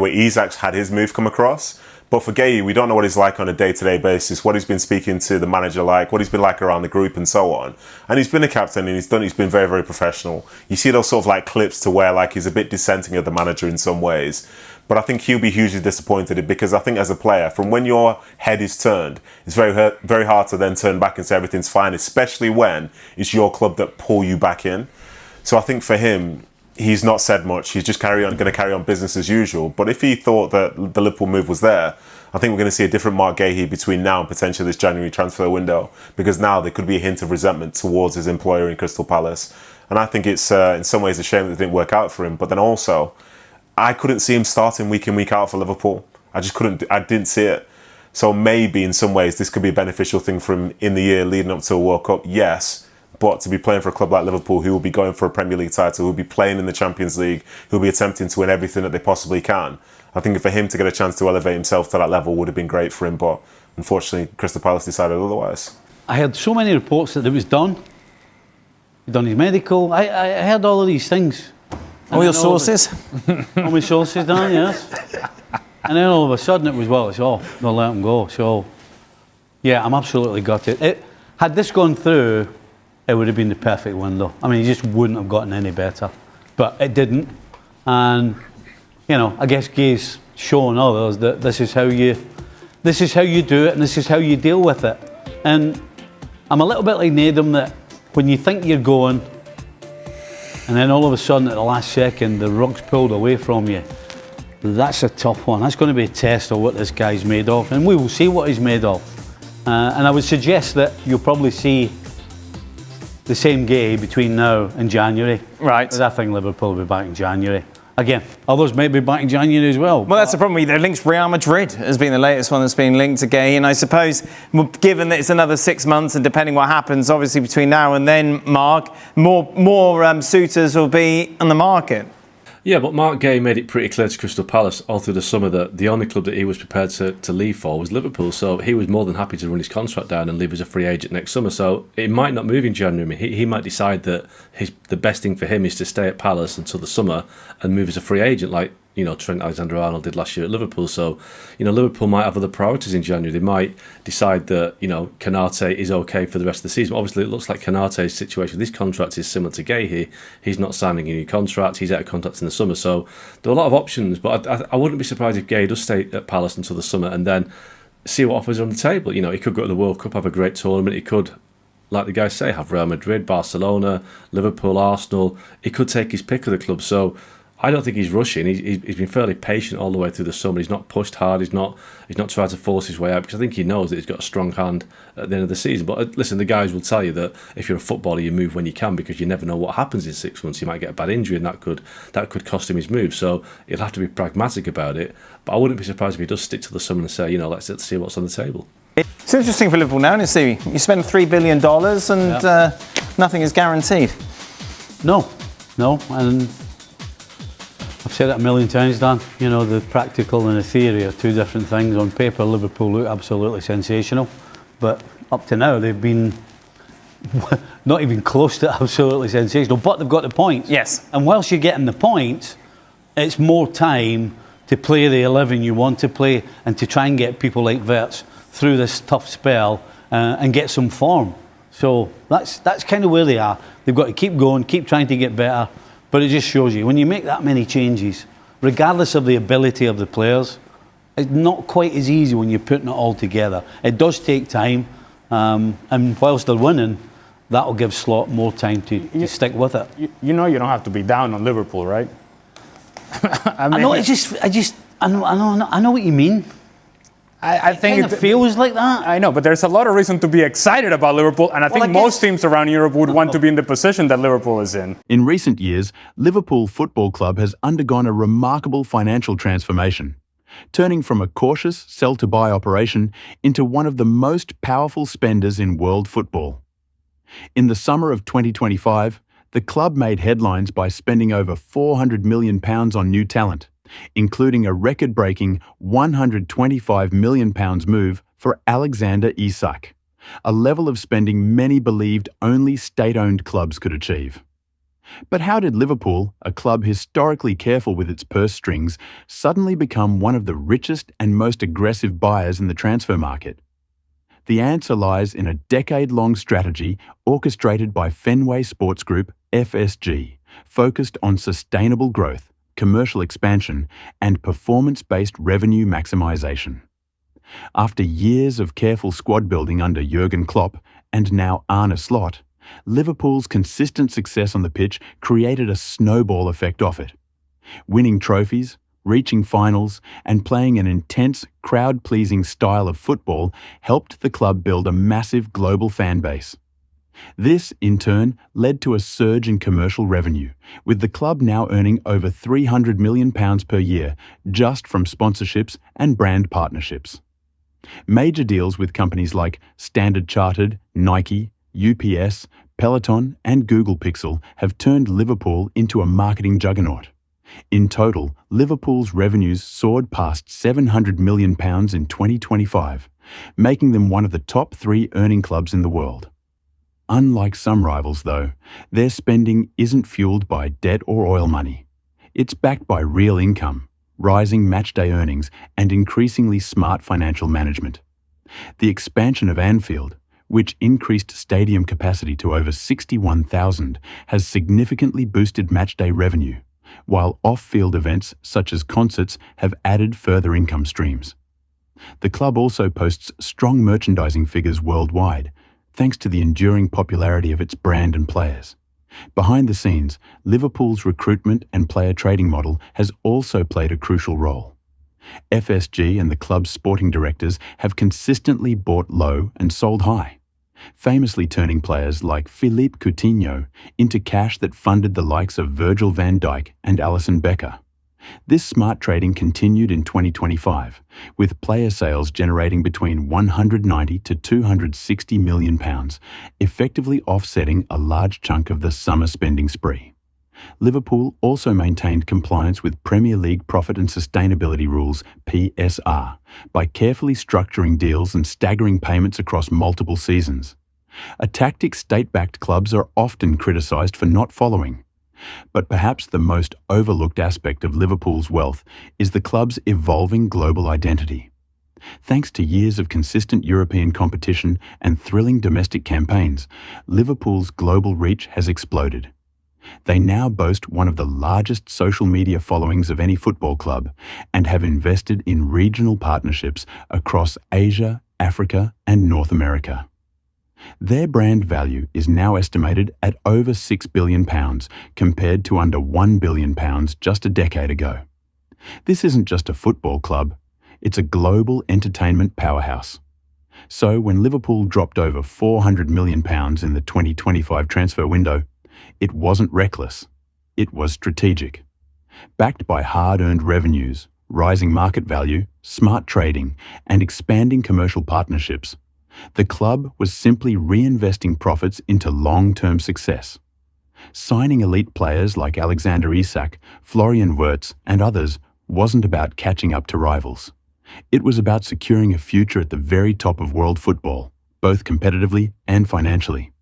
where Isak's had his move come across. But for Guehi, we don't know what he's like on a day-to-day basis, what he's been speaking to the manager like, what he's been like around the group and so on. And he's been a captain and he's been very, very professional. You see those sort of like clips to where like he's a bit dissenting of the manager in some ways. But I think he'll be hugely disappointed because I think as a player, from when your head is turned, it's very hard to then turn back and say everything's fine, especially when it's your club that pull you back in. So I think for him, he's not said much. He's just going to carry on business as usual. But if he thought that the Liverpool move was there, I think we're going to see a different Marc Guehi between now and potentially this January transfer window, because now there could be a hint of resentment towards his employer in Crystal Palace. And I think it's in some ways a shame that it didn't work out for him. But then also, I couldn't see him starting week in, week out for Liverpool. I didn't see it. So maybe in some ways this could be a beneficial thing for him in the year leading up to a World Cup, yes. But to be playing for a club like Liverpool, who will be going for a Premier League title, who will be playing in the Champions League, who will be attempting to win everything that they possibly can, I think for him to get a chance to elevate himself to that level would have been great for him. But unfortunately, Crystal Palace decided otherwise. I heard so many reports that it was done. He'd done his medical. I heard all of these things. All your sources? All my sources, Dan, yes. And then all of a sudden it was, well, it's off. They'll let him go. So, yeah, I'm absolutely gutted. Had this gone through, it would have been the perfect window. I mean, he just wouldn't have gotten any better. But it didn't. And, you know, I guess Guehi's shown others that this is how you do it and this is how you deal with it. And I'm a little bit like Nedum, that when you think you're going, and then all of a sudden at the last second the rug's pulled away from you, that's a tough one. That's going to be a test of what this guy's made of, and we will see what he's made of. And I would suggest that you'll probably see the same Guehi between now and January. Right. Because I think Liverpool will be back in January. Again, others may be back in January as well. Well, that's the problem. They're linked. Real Madrid has been the latest one that's been linked to Guehi, and I suppose, given that it's another 6 months, and depending what happens, obviously between now and then, Mark, more suitors will be on the market. Yeah, but Marc Guehi made it pretty clear to Crystal Palace all through the summer that the only club that he was prepared to leave for was Liverpool. So he was more than happy to run his contract down and leave as a free agent next summer. So it might not move in January. He might decide that the best thing for him is to stay at Palace until the summer and move as a free agent, like, you know, Trent Alexander-Arnold did last year at Liverpool. So, you know, Liverpool might have other priorities in January. They might decide that, you know, Konate is okay for the rest of the season. Obviously, it looks like Konate's situation with this contract is similar to Guehi. He's not signing a new contract. He's out of contract in the summer. So there are a lot of options. But I wouldn't be surprised if Guehi does stay at Palace until the summer and then see what offers are on the table. You know, he could go to the World Cup, have a great tournament. He could, like the guys say, have Real Madrid, Barcelona, Liverpool, Arsenal. He could take his pick of the club. So I don't think he's rushing. He's been fairly patient all the way through the summer. He's not pushed hard. He's not tried to force his way out, because I think he knows that he's got a strong hand at the end of the season. But listen, the guys will tell you that if you're a footballer, you move when you can, because you never know what happens in 6 months. You might get a bad injury, and that could cost him his move. So he'll have to be pragmatic about it. But I wouldn't be surprised if he does stick to the summer and say, you know, let's see what's on the table. It's interesting for Liverpool now, isn't it? You spend $3 billion and nothing is guaranteed. No, and I've said it a million times, Dan. You know, the practical and the theory are two different things. On paper, Liverpool look absolutely sensational, but up to now they've been not even close to absolutely sensational. But they've got the points. Yes. And whilst you're getting the points, it's more time to play the 11 you want to play and to try and get people like Wirtz through this tough spell and get some form. So that's kind of where they are. They've got to keep going, keep trying to get better. But it just shows you, when you make that many changes, regardless of the ability of the players, it's not quite as easy when you're putting it all together. It does take time, and whilst they're winning, that'll give Slot more time to stick with it. You know, you don't have to be down on Liverpool, right? I know what you mean. I think it feels like that. I know, but there's a lot of reason to be excited about Liverpool, and I think most teams around Europe would want to be in the position that Liverpool is in. In recent years, Liverpool Football Club has undergone a remarkable financial transformation, turning from a cautious sell-to-buy operation into one of the most powerful spenders in world football. In the summer of 2025, the club made headlines by spending over £400 million on new talent, including a record-breaking £125 million move for Alexander Isak, a level of spending many believed only state-owned clubs could achieve. But how did Liverpool, a club historically careful with its purse strings, suddenly become one of the richest and most aggressive buyers in the transfer market? The answer lies in a decade-long strategy orchestrated by Fenway Sports Group, FSG, focused on sustainable growth, commercial expansion, and performance-based revenue maximisation. After years of careful squad building under Jurgen Klopp and now Arne Slot, Liverpool's consistent success on the pitch created a snowball effect off it. Winning trophies, reaching finals, and playing an intense, crowd-pleasing style of football helped the club build a massive global fan base. This, in turn, led to a surge in commercial revenue, with the club now earning over £300 million per year just from sponsorships and brand partnerships. Major deals with companies like Standard Chartered, Nike, UPS, Peloton, and Google Pixel have turned Liverpool into a marketing juggernaut. In total, Liverpool's revenues soared past £700 million in 2025, making them one of the top 3 earning clubs in the world. Unlike some rivals, though, their spending isn't fueled by debt or oil money. It's backed by real income, rising matchday earnings, and increasingly smart financial management. The expansion of Anfield, which increased stadium capacity to over 61,000, has significantly boosted matchday revenue, while off-field events such as concerts have added further income streams. The club also posts strong merchandising figures worldwide, thanks to the enduring popularity of its brand and players. Behind the scenes, Liverpool's recruitment and player trading model has also played a crucial role. FSG and the club's sporting directors have consistently bought low and sold high, famously turning players like Philippe Coutinho into cash that funded the likes of Virgil van Dijk and Alisson Becker. This smart trading continued in 2025, with player sales generating between £190 to £260 million, effectively offsetting a large chunk of the summer spending spree. Liverpool also maintained compliance with Premier League Profit and Sustainability Rules, PSR, by carefully structuring deals and staggering payments across multiple seasons. A tactic state-backed clubs are often criticised for not following. But perhaps the most overlooked aspect of Liverpool's wealth is the club's evolving global identity. Thanks to years of consistent European competition and thrilling domestic campaigns, Liverpool's global reach has exploded. They now boast one of the largest social media followings of any football club and have invested in regional partnerships across Asia, Africa, and North America. Their brand value is now estimated at over £6 billion, compared to under £1 billion just a decade ago. This isn't just a football club, it's a global entertainment powerhouse. So when Liverpool dropped over £400 million in the 2025 transfer window, it wasn't reckless, it was strategic. Backed by hard-earned revenues, rising market value, smart trading, and expanding commercial partnerships, the club was simply reinvesting profits into long-term success. Signing elite players like Alexander Isak, Florian Wirtz, and others wasn't about catching up to rivals. It was about securing a future at the very top of world football, both competitively and financially.